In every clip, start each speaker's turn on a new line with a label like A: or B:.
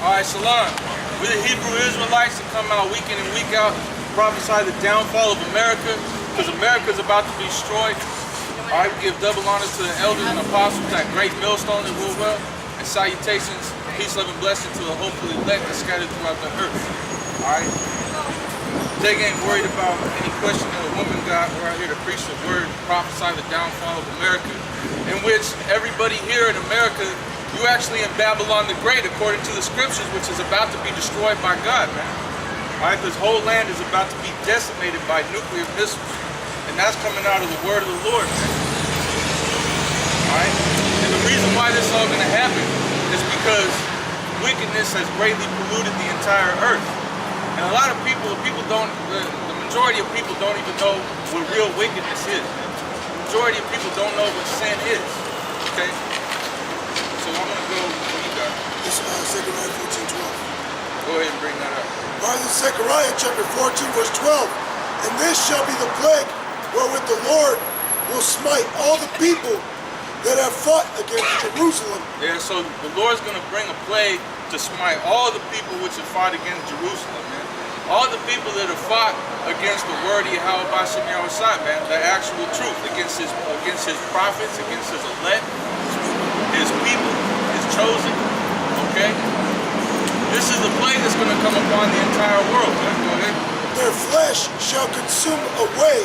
A: Alright, Shalom. We're the Hebrew Israelites that come out week in and week out, prophesy the downfall of America, because America is about to be destroyed. Alright, we give double honors to the elders and apostles, that great millstone that rule well, and salutations, peace, love, and blessing to the hopefully elect that's scattered throughout the earth. Alright? Jake ain't worried about any question that a woman got. We're out here to preach the word, prophesy the downfall of America, in which everybody here in America, you actually in Babylon the Great, according to the scriptures, which is about to be destroyed by God, man. Alright, this whole land is about to be decimated by nuclear missiles. And that's coming out of the word of the Lord, man. Alright? And the reason why this is all going to happen is because wickedness has greatly polluted the entire earth. And a lot of people don't, the majority of people don't even know what real wickedness is. The majority of people don't know what sin is. Okay? So I'm going to go, what you got?
B: This is Zechariah 14:12.
A: Go ahead and bring that up.
B: By the Zechariah chapter 14 verse 12. And this shall be the plague wherewith the Lord will smite all the people that have fought against Jerusalem.
A: Yeah, so the Lord's going to bring a plague to smite all the people which have fought against Jerusalem, man. All the people that have fought against the word of Yahweh B'Shem Yahushua, man, the actual truth, against his prophets, against his elect, his people, his chosen, okay? This is the plague that's going to come upon the entire world, man. Go ahead.
B: Their flesh shall consume away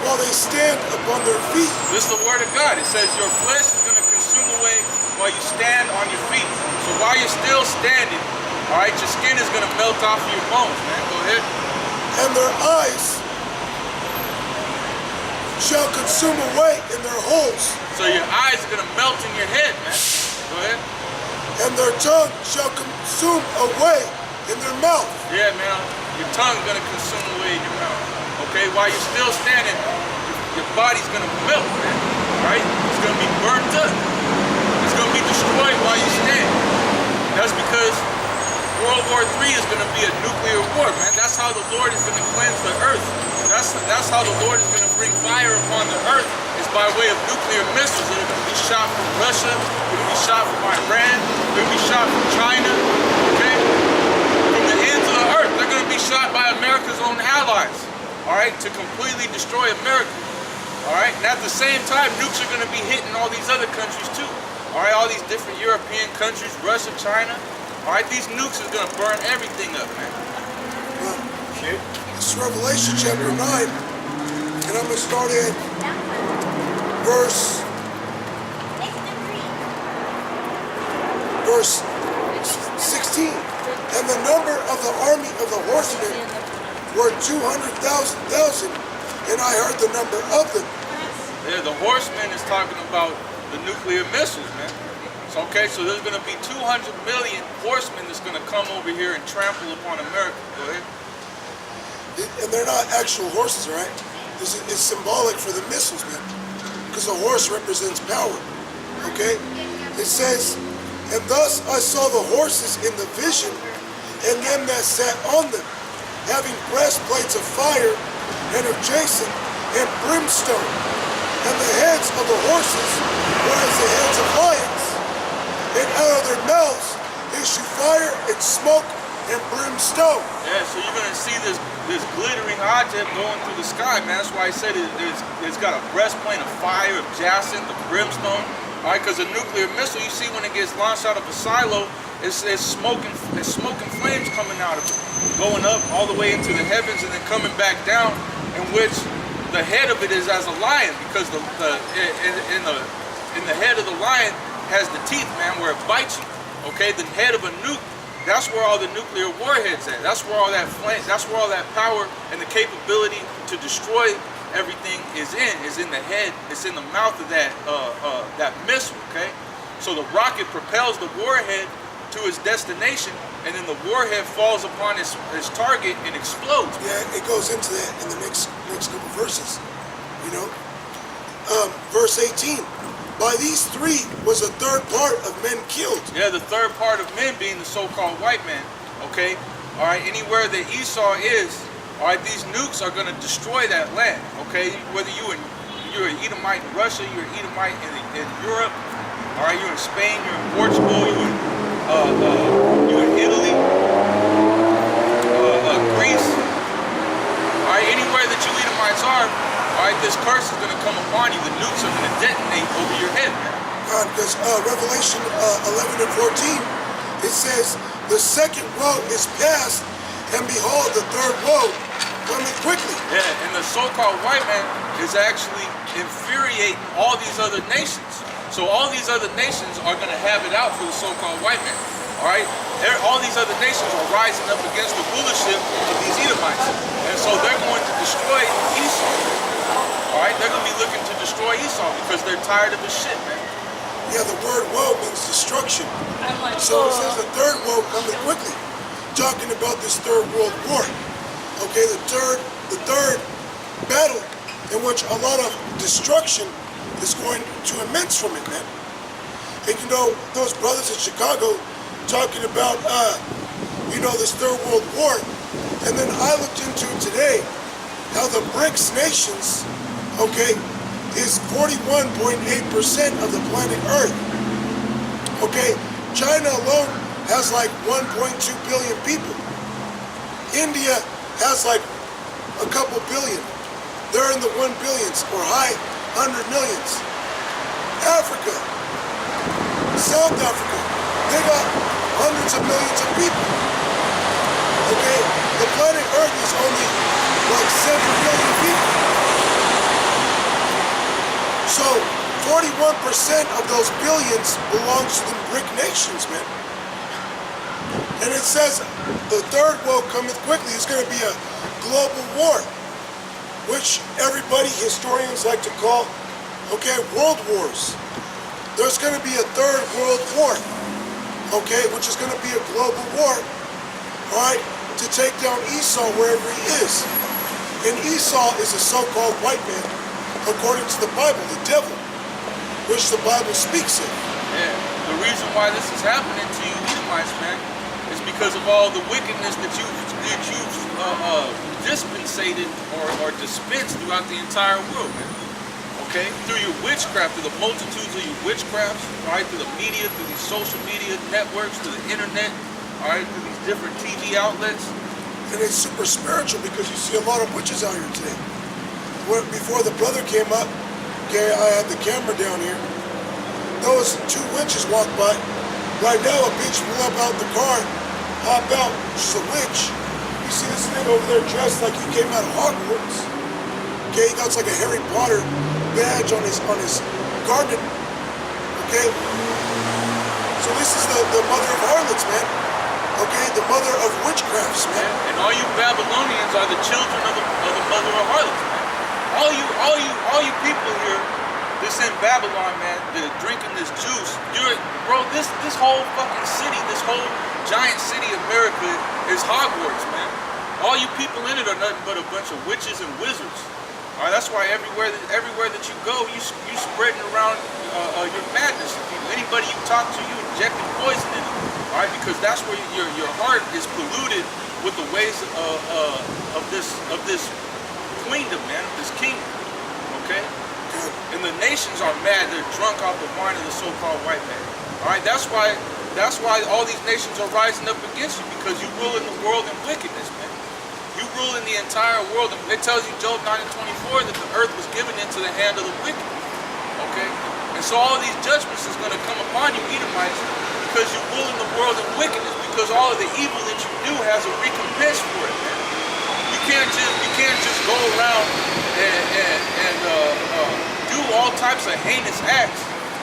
B: while they stand upon their feet.
A: This is the word of God. It says your flesh is going to consume away while you stand on your feet. So while you're still standing, all right, your skin is going to melt off of your bones, man. Go ahead.
B: And their eyes shall consume away in their holes.
A: So your eyes are going to melt in your head, man. Go ahead.
B: And their tongue shall consume away in their mouth.
A: Yeah, man. Your tongue is going to consume away in your mouth. Okay? While you're still standing, your body's going to melt, man. Right? It's going to be burnt up. It's going to be destroyed while you stand. That's because World War III is going to be a nuclear war, man. That's how the Lord is going to cleanse the earth. That's how the Lord is going to bring fire upon the earth, is by way of nuclear missiles that are going to be shot from Russia, they're going to be shot from Iran, they're going to be shot from China, okay? From the ends of the earth, they're going to be shot by America's own allies, all right, to completely destroy America, all right? And at the same time, nukes are going to be hitting all these other countries too, all right? All these different European countries, Russia, China. All right, these nukes is gonna burn everything up, man.
B: Well, it's Revelation chapter 9, and I'm gonna start at verse 16. And the number of the army of the horsemen were 200,000, and I heard the number of them.
A: Yeah, the horsemen is talking about the nuclear missiles, man. Okay, so there's going to be 200 million horsemen that's going to come over here and trample upon America. Go ahead.
B: And they're not actual horses, right? It's symbolic for the missiles, man. Because a horse represents power, okay? It says, and thus I saw the horses in the vision, and them that sat on them, having breastplates of fire, and of jacinth, and brimstone. And the heads of the horses were as the heads of lions. And out of their mouths issue fire and smoke and brimstone.
A: Yeah, so you're going to see this glittering object going through the sky, man. That's why I said it's got a breastplate of fire, of jacinth, of brimstone. All right, because a nuclear missile, you see when it gets launched out of a silo, it's smoking flames coming out of it, going up all the way into the heavens and then coming back down, in which the head of it is as a lion, because in the head of the lion has the teeth, man, where it bites you. Okay, the head of a nuke, that's where all the nuclear warheads at. That's where all that flame, that's where all that power and the capability to destroy everything is in the head, it's in the mouth of that missile, okay? So the rocket propels the warhead to its destination, and then the warhead falls upon its target and explodes.
B: Yeah, it goes into that in the next couple verses, you know? Verse 18. By these three was a third part of men killed.
A: Yeah, the third part of men being the so-called white man, okay? All right, anywhere that Esau is, all right, these nukes are going to destroy that land, okay? Whether you're an Edomite in Russia, you're an Edomite in Europe, all right, you're in Spain, you're in Portugal, you're in Italy, you, the nukes are going to detonate over your head, man.
B: God, because Revelation 11 and 14, it says, the second woe is past, and behold, the third woe coming quickly.
A: Yeah, and the so-called white man is actually infuriating all these other nations. So all these other nations are going to have it out for the so-called white man. All right? All these other nations are rising up against the rulership of these Edomites. And so they're going to destroy Esau. All right? They're going to be looking to destroy Esau because they're tired of his shit, man.
B: Yeah, the word woe means destruction. So it says the third woe coming quickly. Talking about this third world war. Okay, the third battle in which a lot of destruction is going to immense from it, man. And you know, those brothers in Chicago talking about, this third world war. And then I looked into today how the BRICS nations, okay, is 41.8% of the planet Earth. Okay, China alone has like 1.2 billion people. India has like a couple billion. They're in the 1 billions or high 100 millions. Africa, South Africa, they got hundreds of millions of people. Okay, the planet Earth is only like 7 billion people. So 41% of those billions belongs to the BRIC nations, man. And it says the third woe cometh quickly. It's going to be a global war, which everybody, historians like to call, okay, world wars. There's going to be a third world war, okay, which is going to be a global war, all right, to take down Esau wherever he is. And Esau is a so-called white man, according to the Bible, the devil, which the Bible speaks of.
A: Yeah, the reason why this is happening to you Edomites, man, is because of all the wickedness that you've dispensated or dispensed throughout the entire world, man. Okay? Through your witchcraft, through the multitudes of your witchcrafts, all right, through the media, through these social media networks, through the internet, all right, through these different TV outlets.
B: And it's super spiritual because you see a lot of witches out here today. Before the brother came up, okay, I had the camera down here. Those two witches walked by. Right now, a bitch pull up out the car, hop out. She's a witch. You see this thing over there dressed like he came out of Hogwarts. Okay, he got like a Harry Potter badge on his garment. Okay, so this is the mother of harlots, man. Okay, the mother of witchcrafts, man.
A: And all you Babylonians are the children of the mother of harlots, man. All you people here, this in Babylon, man, that are drinking this juice. This whole fucking city, this whole giant city, America, is Hogwarts, man. All you people in it are nothing but a bunch of witches and wizards. All right, that's why everywhere that you go, you spreading around your madness. Anybody you talk to, you injecting poison in them. All right, because that's where your heart is polluted with the ways of this queendom, man, of this kingdom. Okay, and the nations are mad. They're drunk off the wine of the so-called white man. All right, that's why all these nations are rising up against you, because you rule in the world in wickedness, man. You rule in the entire world. It tells you, Job 9 and 24, that the earth was given into the hand of the wicked. Okay? And so all these judgments is going to come upon you, Edomites, because you rule in the world in wickedness, because all of the evil that you do has a recompense for it, man. You can't just go around and do all types of heinous acts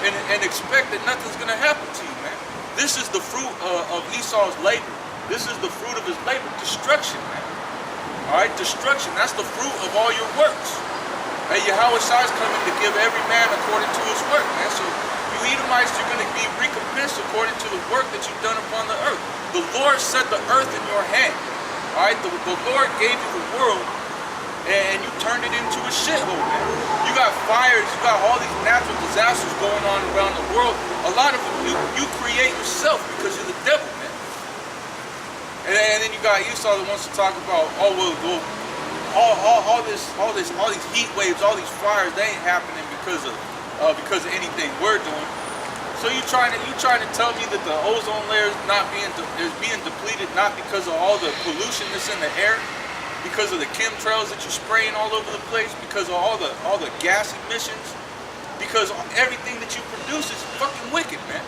A: and expect that nothing's going to happen to you, man. This is the fruit of Esau's labor. This is the fruit of his labor. Destruction, man. All right, destruction. That's the fruit of all your works. And Yahweh Shai is coming to give every man according to his work, man. So you Edomites, you're going to be recompensed according to the work that you've done upon the earth. The Lord set the earth in your hand. All right, the Lord gave you the world, and you turned it into a shithole, man. You got fires, you got all these natural disasters going on around the world. A lot of them you create yourself because you're the devil, man. And then you got Esau that wants to talk about, all these heat waves, all these fires, they ain't happening because of anything we're doing. So you trying to tell me that the ozone layer is being depleted not because of all the pollution that's in the air, because of the chemtrails that you're spraying all over the place, because of all the gas emissions, because everything that you produce is fucking wicked, man.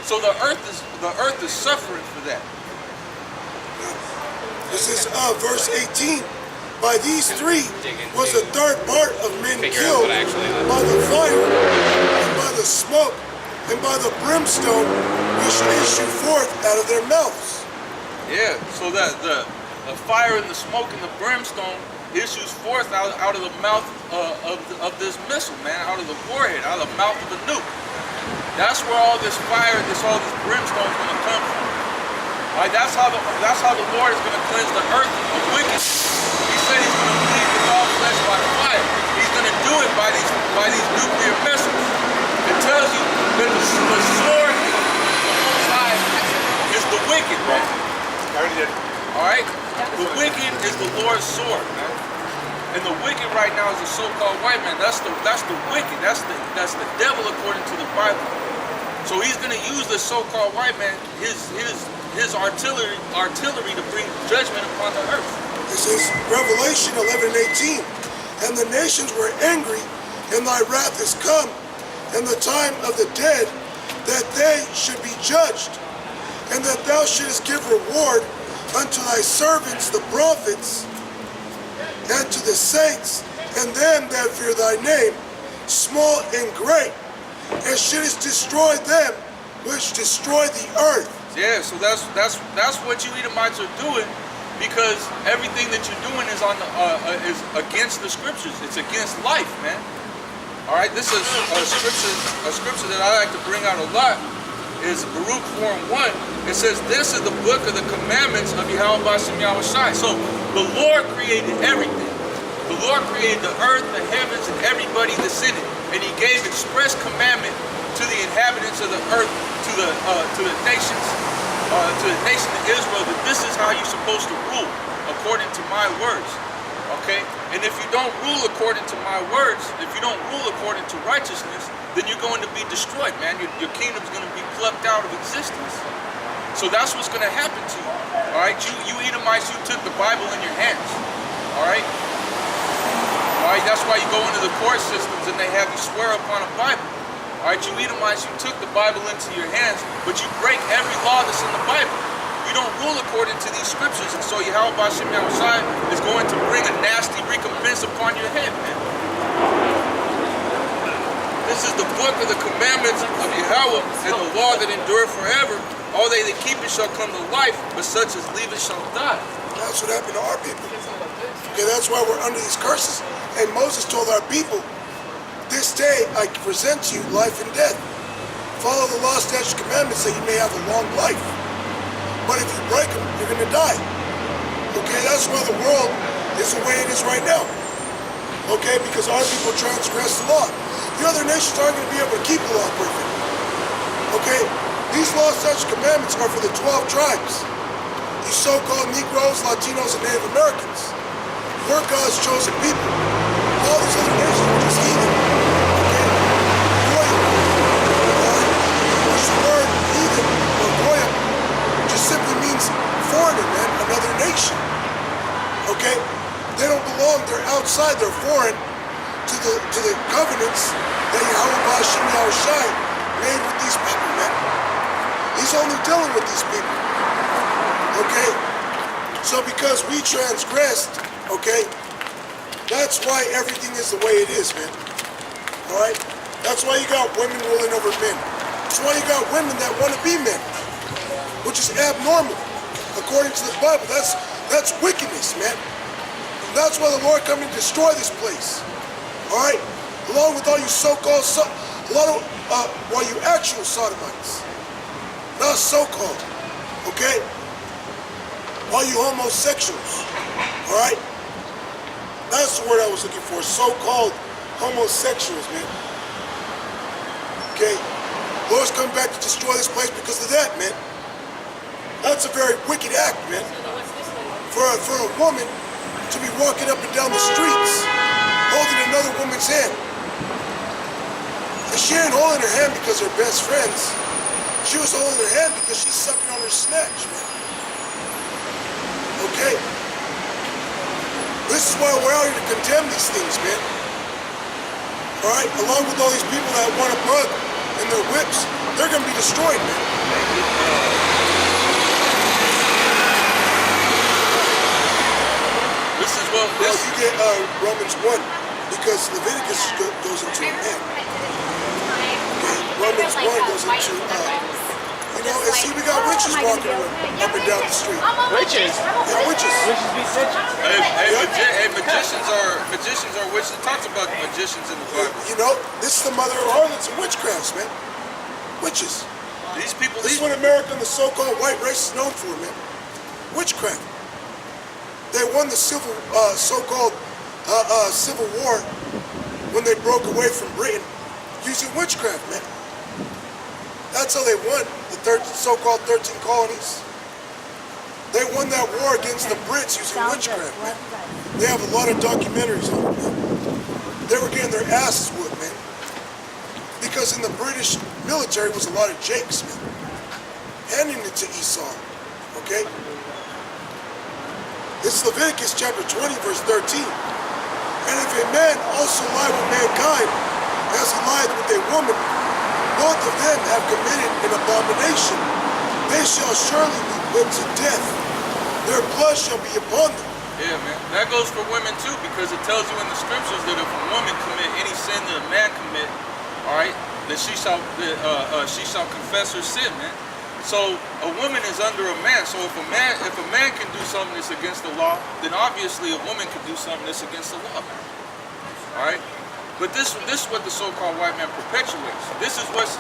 A: So the earth is suffering for that.
B: This is verse 18. By these three was a third part of men killed by the fire and by the smoke and by the brimstone which issue forth out of their mouths.
A: Yeah, so that the fire and the smoke and the brimstone issues forth out of the mouth of this missile, man, out of the warhead, out of the mouth of the nuke. That's where all this fire, all this brimstone is going to come from. Right, that's how the Lord is going to cleanse the earth of wickedness. He said He's going to bleed with all flesh by fire. He's going to do it by these nuclear missiles. It tells you that the sword side is the wicked, man. All right, the wicked is the Lord's sword, man. And the wicked right now is the so-called white man. That's the wicked. That's the devil according to the Bible. So he's going to use the so-called white man, his artillery to bring judgment upon the earth.
B: This is Revelation 11:18. And the nations were angry, and thy wrath is come, and the time of the dead, that they should be judged, and that thou shouldest give reward unto thy servants the prophets, and to the saints, and them that fear thy name, small and great, and shouldest destroy them which destroy the earth.
A: Yeah, so that's what you Edomites are doing, because everything that you're doing is is against the scriptures. It's against life, man. All right, this is a scripture that I like to bring out a lot. Is Baruch 4:1. It says, "This is the book of the commandments of Yahweh Bashem Yahushai." So the Lord created everything. The Lord created the earth, the heavens, and everybody that's in it, and He gave express commandment to the inhabitants of the earth, to the nations, to the nation of Israel, that this is how you're supposed to rule according to my words. Okay, and if you don't rule according to my words, if you don't rule according to righteousness, then you're going to be destroyed, man. Your kingdom's going to be plucked out of existence. So that's what's going to happen to you. All right, you Edomites, you took the Bible in your hands. All right. All right, that's why you go into the court systems and they have you swear upon a Bible. All right, you Edomites, you took the Bible into your hands, but you break every law that's in the Bible. You don't rule according to these scriptures, and so Yahweh Bashem Yahushai is going to bring a nasty recompense upon your head, man. This is the book of the commandments of Yahweh and the law that endure forever. All they that keep it shall come to life, but such as leave it shall die.
B: That's what happened to our people. Okay, that's why we're under these curses. And Moses told our people, this day I present to you life and death. Follow the law, statutes, commandments, that you may have a long life. But if you break them, you're going to die. Okay, that's why the world is the way it is right now. Okay, because our people transgress the law. The other nations aren't going to be able to keep the law perfect. Okay, these laws, statutes, commandments are for the 12 tribes. You so-called Negroes, Latinos, and Native Americans. We're God's chosen people. All these other nations are just heathen. Okay? Goyim. Which the word heathen or Goyim just simply means foreigner, man, another nation. Okay? They don't belong, they're outside, they're foreign to the covenants that Yahweh Bashem Yahushai made with these people, man. He's only dealing with these people. Okay? So because we transgressed, okay, that's why everything is the way it is, man. Alright? That's why you got women ruling over men. That's why you got women that want to be men, which is abnormal. According to the Bible, that's wickedness, man. And that's why the Lord come and destroy this place. Alright? Along with all you so-called, while you actual sodomites. Not so-called. Okay? All you homosexuals. Alright? That's the word I was looking for. So-called homosexuals, man. Okay? Lord's coming back to destroy this place because of that, man. That's a very wicked act, man. For a woman to be walking up and down the streets holding another woman's hand. And she ain't holding her hand because they're best friends. She was holding her hand because she's sucking on her snatch, man. Okay? This is why we're out here to condemn these things, man. All right, along with all these people that want a bug in their whips, they're gonna be destroyed, man.
A: This is what
B: Well,
A: this.
B: you get Romans 1 because Leviticus goes into a man. Okay, Romans 1 goes into, you know, and see, we got witches walking around up and down the street.
C: Witches?
B: Yeah, witches.
C: Witches be bitches.
A: Magicians are witches. It talks about magicians in the Bible.
B: You know, this is the mother of harlots and witchcrafts, man. Witches.
A: These people,
B: This
A: these
B: is what America and the so-called white race is known for, man. Witchcraft. They won the so-called Civil War when they broke away from Britain using witchcraft, man. That's how they won the so-called 13 colonies. They won that war against the Brits using witchcraft, man. They have a lot of documentaries on it, man. They were getting their asses whooped, man. Because in the British military was a lot of Jakes, man. Handing it to Esau, okay? It's Leviticus chapter 20, verse 13. And if a man also lie with mankind, as he lieth with a woman, both of them have committed an abomination. They shall surely be put to death. Their blood shall be upon them.
A: Yeah, man. That goes for women too, because it tells you in the scriptures that if a woman commit any sin that a man commit, all right, that she shall confess her sin, man. So a woman is under a man. So if a man can do something that's against the law, then obviously a woman can do something that's against the law, man. All right. But this is what the so-called white man perpetuates. This is what's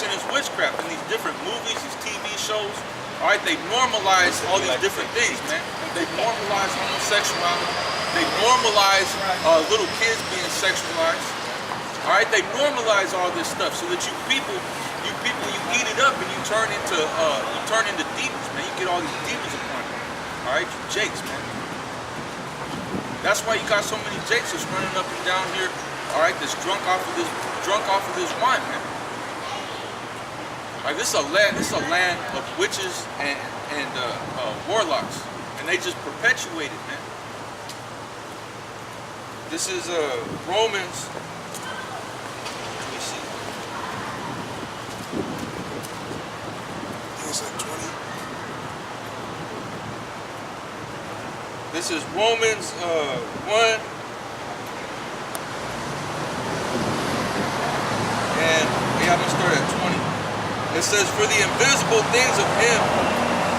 A: in his witchcraft in these different movies, these TV shows. All right, they normalize all these different things, man. They normalize homosexuality. They normalize little kids being sexualized. All right, they normalize all this stuff so that you eat it up and you turn into demons, man. You get all these demons upon you. All right, you Jakes, man. That's why you got so many Jakes that's running up and down here. All right, that's drunk off of this wine, man. All right, this is a land of witches and warlocks, and they just perpetuate it, man. This is Romans. Let me see.
B: I think it's like 20.
A: This is Romans 1. And yeah, I'm gonna start at 20. It says, "For the invisible things of him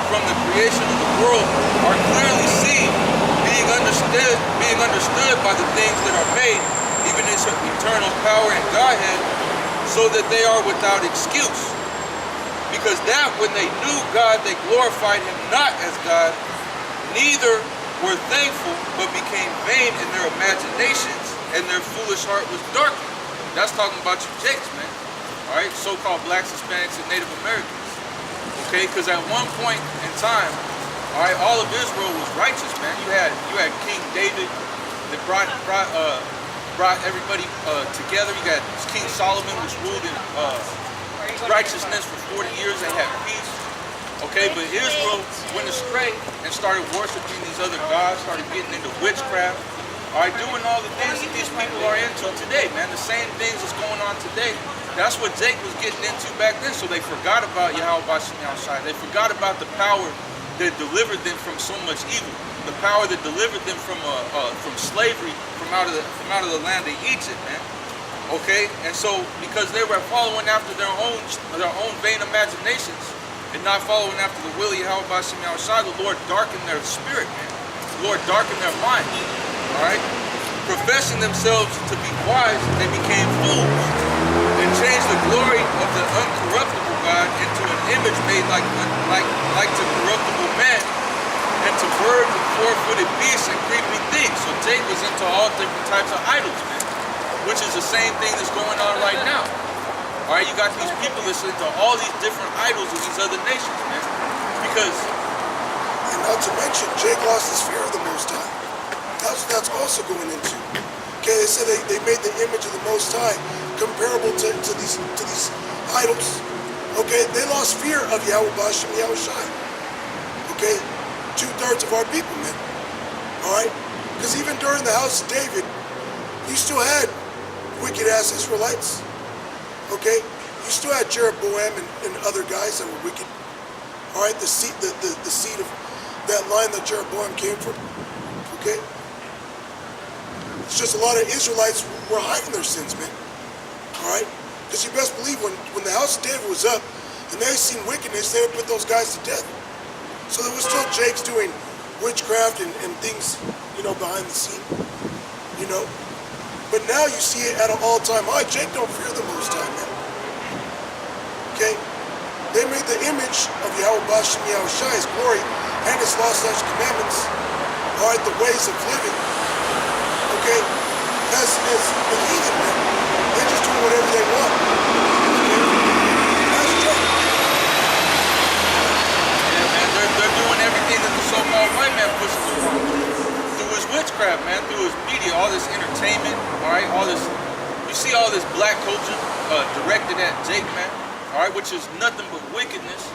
A: from the creation of the world are clearly seen, being understood by the things that are made, even his eternal power and Godhead, so that they are without excuse. Because that when they knew God, they glorified him not as God, neither were thankful, but became vain in their imaginations, and their foolish heart was darkened." That's talking about you Jakes, man. All right, so-called blacks, Hispanics, and Native Americans. Okay, because at one point in time, all right, all of Israel was righteous, man. You had King David that brought everybody together. You got King Solomon, which ruled in righteousness for 40 years. They had peace. Okay, but Israel went astray and started worshiping these other gods, started getting into witchcraft. All right, doing all the things that these people are into today, man. The same things that's going on today. That's what Jake was getting into back then. So they forgot about Yahweh Bashem Yahushai. They forgot about the power that delivered them from so much evil. The power that delivered them from slavery, from out of the land of Egypt, man. Okay, and so because they were following after their own vain imaginations and not following after the will of Yahweh Bashem Yahushai, the Lord darkened their spirit, man. The Lord darkened their mind. All right, professing themselves to be wise, they became fools and changed the glory of the uncorruptible God into an image made like to corruptible man, and to birds and four-footed beasts and creeping things. So Jake was into all different types of idols, man, which is the same thing that's going on right now. All right, you got these people that's into all these different idols of these other nations, man, because.
B: And not to mention, Jake lost his fear of the Most High. That's also going into. Okay, they said they made the image of the Most High comparable to these idols. Okay, they lost fear of Yahweh Bashem Yahushai. Okay, 2/3 of our people, man. All right, because even during the house of David, you still had wicked ass Israelites. Okay? You still had Jeroboam and other guys that were wicked. Alright, the seed of that line that Jeroboam came from. Okay? It's just a lot of Israelites were hiding their sins, man. Alright? Because you best believe when the house of David was up and they seen wickedness, they would put those guys to death. So there was still Jake's doing witchcraft and things, you know, behind the scene. You know? But now you see it at an all-time high. Jake don't fear the Most High, man. Okay? They made the image of Yahweh Bashem Yahushua, his glory, and his law / commandments. Alright, the ways of living. Okay? As the heathen, man. They're just doing whatever they want. Okay? That's Jake.
A: Yeah, man, they're doing everything that the so-called white man pushes them on. Through his witchcraft, man, through his media, all this entertainment, all right, all this, you see all this black culture directed at Jake, man, all right, which is nothing but wickedness,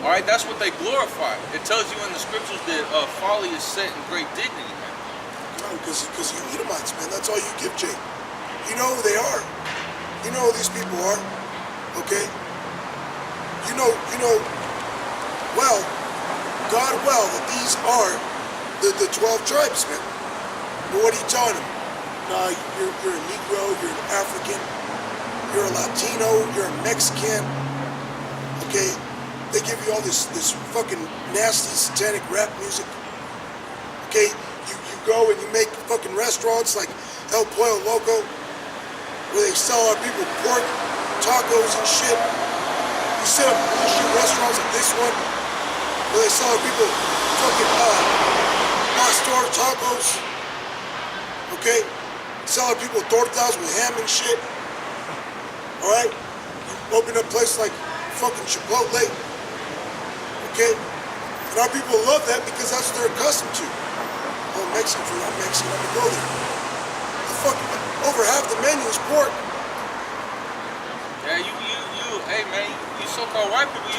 A: all right, that's what they glorify. It tells you in the scriptures that folly is set in great dignity, man.
B: Because you Edomites, man, that's all you give Jake. You know who they are. You know who these people are, okay? You know, well, God well, that these are the 12 tribes, man. But what are you telling them? Nah, you're a Negro, you're an African, you're a Latino, you're a Mexican, okay? They give you all this fucking nasty satanic rap music, okay? You go and you make fucking restaurants like El Pollo Loco, where they sell our people pork, tacos and shit. You set up bullshit restaurants like this one, where they sell our people fucking pastor tacos, okay? Sell our people tortas with ham and shit, alright? You open up places like fucking Chipotle, okay? And our people love that because that's what they're accustomed to. Oh, Mexican food, I'm Mexican, I'm gonna go there. The fucking, over half the menu is pork.
A: Yeah, hey man, you so-called white people,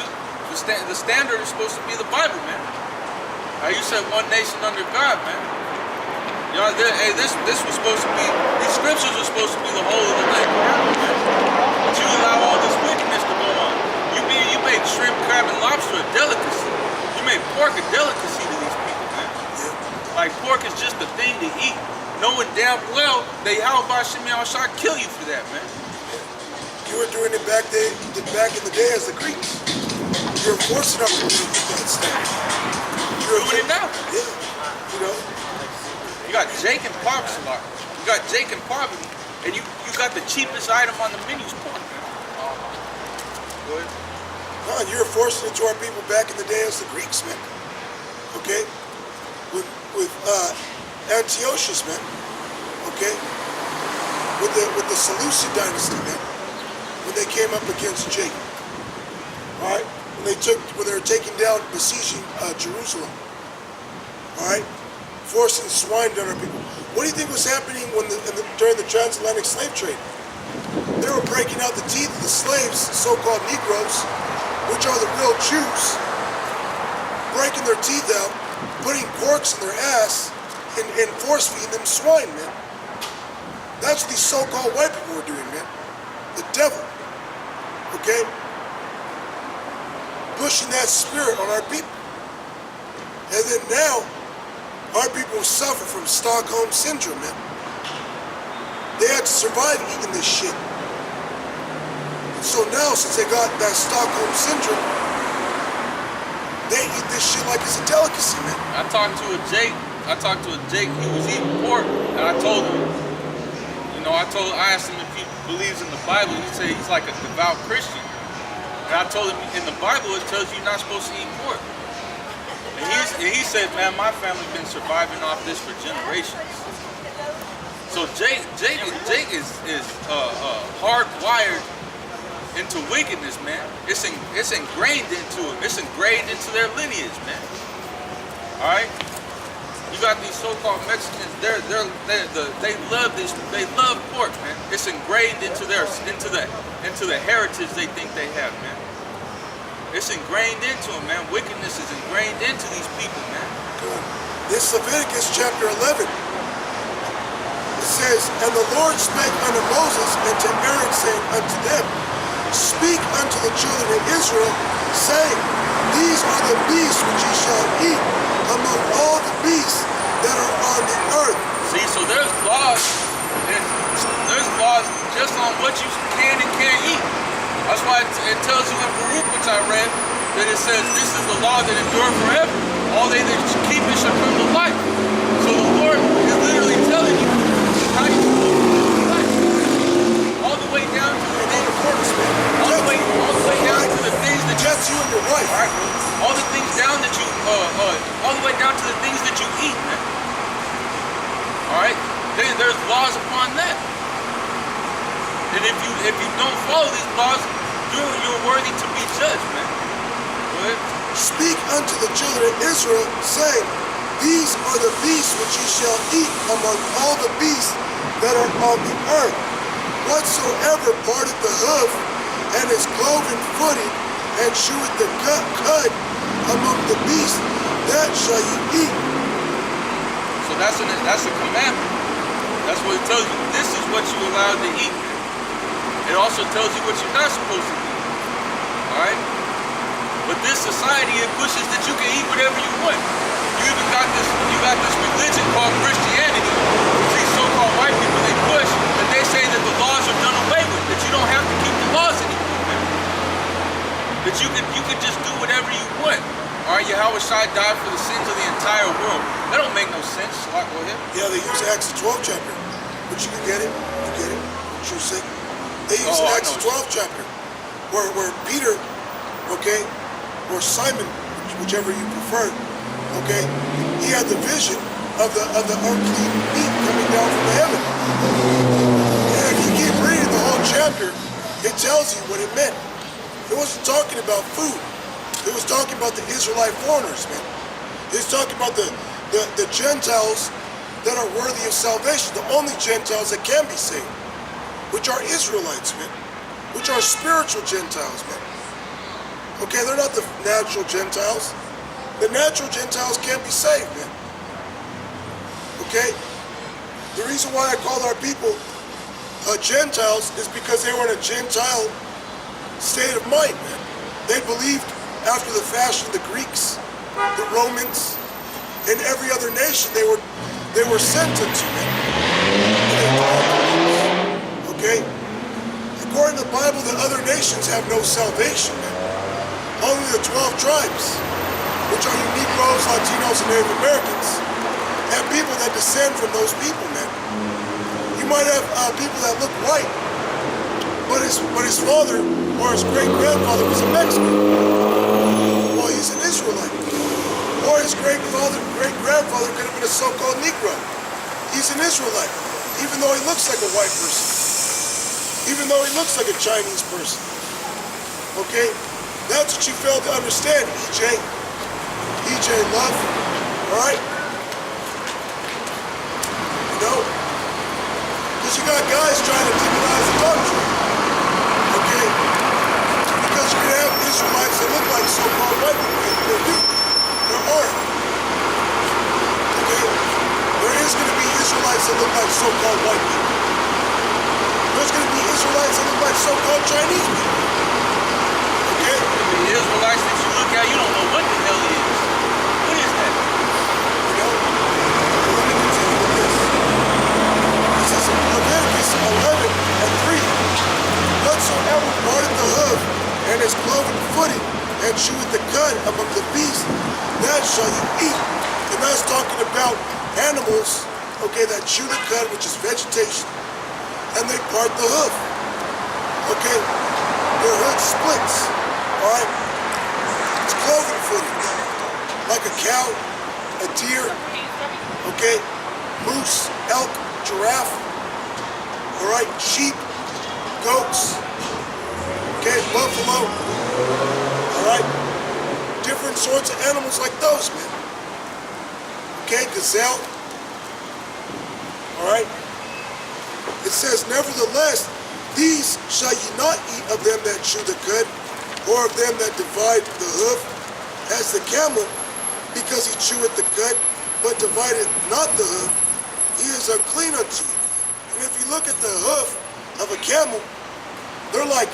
A: the standard is supposed to be the Bible, man. You said one nation under God, man. Y'all, hey, this was supposed to be, these scriptures are supposed to be the whole of the land, man. But you allow all this wickedness to go on. You made shrimp, crab, and lobster a delicacy. You made pork a delicacy to these people, man. Like pork is just a thing to eat, knowing damn well they Yahweh Bashem Yahushua kill you for that, man.
B: You were doing it back in the day as the Greeks. You're forcing them to do that stuff. You're
A: doing it now.
B: Yeah, you know.
A: You got Jake and poverty, you got Jake and poverty, and you got the cheapest item on the menu's pork, man. Go ahead.
B: No, you're forcing it to our people back in the day as the Greeks, man. Okay, with Antiochus, man. Okay, with the Seleucid dynasty, man. When they came up against Jake, all right, when they were taking down, besieging Jerusalem, all right, forcing swine down our people. What do you think was happening during the transatlantic slave trade? They were breaking out the teeth of the slaves, so-called Negroes, which are the real Jews, breaking their teeth out, putting corks in their ass, and force-feeding them swine, man. That's what these so-called white people were doing, man. The devil. Okay? Pushing that spirit on our people. And then now, our people suffer from Stockholm Syndrome, man. They had to survive eating this shit. And so now, since they got that Stockholm Syndrome, they eat this shit like it's a delicacy, man.
A: I talked to a Jake, he was eating pork, and I told him, I asked him if he believes in the Bible. He said he's like a devout Christian. And I told him in the Bible it tells you you're not supposed to eat pork. And he said, man, my family's been surviving off this for generations. So Jake is hardwired into wickedness, man. It's ingrained into it. It's ingrained into their lineage, man. All right. You got these so-called Mexicans. They love this. They love pork, man. It's ingrained into the heritage they think they have, man. It's ingrained into them, man. Wickedness is ingrained into these people, man.
B: This Leviticus chapter 11. It says, and the Lord spake unto Moses and to Aaron, saying unto them, speak unto the children of Israel, saying, these are the beasts which ye shall eat among all the beasts that are on the earth.
A: See, so there's laws, and there's laws just on what you can and can't eat. That's why it tells you in Baruch, which I read, that it says, this is the law that endure forever. All they that keep it shall come to life. So the Lord is literally telling you how you can live life. All the way down to the things, all the way down to the things that
B: Just you and your wife.
A: all right, all the things down that you, all the way down to the things that you eat, man. All right, there's laws upon that, and if you don't follow these laws, you're worthy to be judged, man. Go ahead.
B: Speak unto the children of Israel, saying, these are the beasts which ye shall eat among all the beasts that are on the earth. Whatsoever parteth the hoof and is cloven footed and cheweth the cud among the beasts, that shall ye eat.
A: So that's a commandment. That's what it tells you. This is what you're allowed to eat. It also tells you what you're not supposed to eat. All right. But this society, it pushes that you can eat whatever you want. You even got this religion called Christianity. These so-called white people, they push that they say that the laws are done away with, that you don't have to keep the laws anymore, man. That you can just do whatever you want. All right, Yahweh Shai died for the sins of the entire world. That don't make no sense. Go ahead.
B: Yeah, they use Acts 12 chapter, but you can get it. You get it. What you're saying. They use Acts 12 chapter, where Peter, okay, or Simon, whichever you prefer, okay, he had the vision of the unclean meat coming down from heaven. And if you keep reading the whole chapter, it tells you what it meant. It wasn't talking about food. It was talking about the Israelite foreigners, man. It's talking about the Gentiles that are worthy of salvation, the only Gentiles that can be saved, which are Israelites, man, which are spiritual Gentiles, man. Okay, they're not the natural Gentiles. The natural Gentiles can't be saved, man. Okay? The reason why I call our people Gentiles is because they were in a Gentile state of mind, man. They believed after the fashion of the Greeks, the Romans, and every other nation they were sent into, man. Okay? According to the Bible, the other nations have no salvation, man. Only the 12 tribes, which are you Negroes, Latinos, and Native Americans, have people that descend from those people, man. You might have people that look white, but his father or his great-grandfather was a Mexican. Well, he's an Israelite. Or his great-grandfather could have been a so-called Negro. He's an Israelite, even though he looks like a white person. Even though he looks like a Chinese person. Okay? That's what you failed to understand, EJ. EJ Love. Alright? You know? Because you got guys trying to demonize the doctrine. Okay? Because you can have Israelites that look like so-called white people. There aren't. Okay? There is going to be Israelites that look like so-called white people. There's going to be Israelites that look like so-called Chinese people. Okay?
A: The Israelites that you look at, you don't know what the hell it is. What is that?
B: You know? Let me continue with this. This is Leviticus 11:3. Whatsoever parteth the hoof and is cloven footed and cheweth the cud among the beasts, that shall you eat. And that's talking about animals, okay, that chew the cud, which is vegetation, and they part the hoof. Okay? Their hoof splits. Alright? It's cloven footed. Like a cow, a deer, okay? Moose, elk, giraffe, alright? Sheep, goats, okay? Buffalo, alright? Different sorts of animals like those, man. Okay? Gazelle, alright? It says, nevertheless, these shall ye not eat of them that chew the cud, or of them that divide the hoof, as the camel, because he cheweth the cud, but divideth not the hoof, he is unclean unto you. And if you look at the hoof of a camel, they're like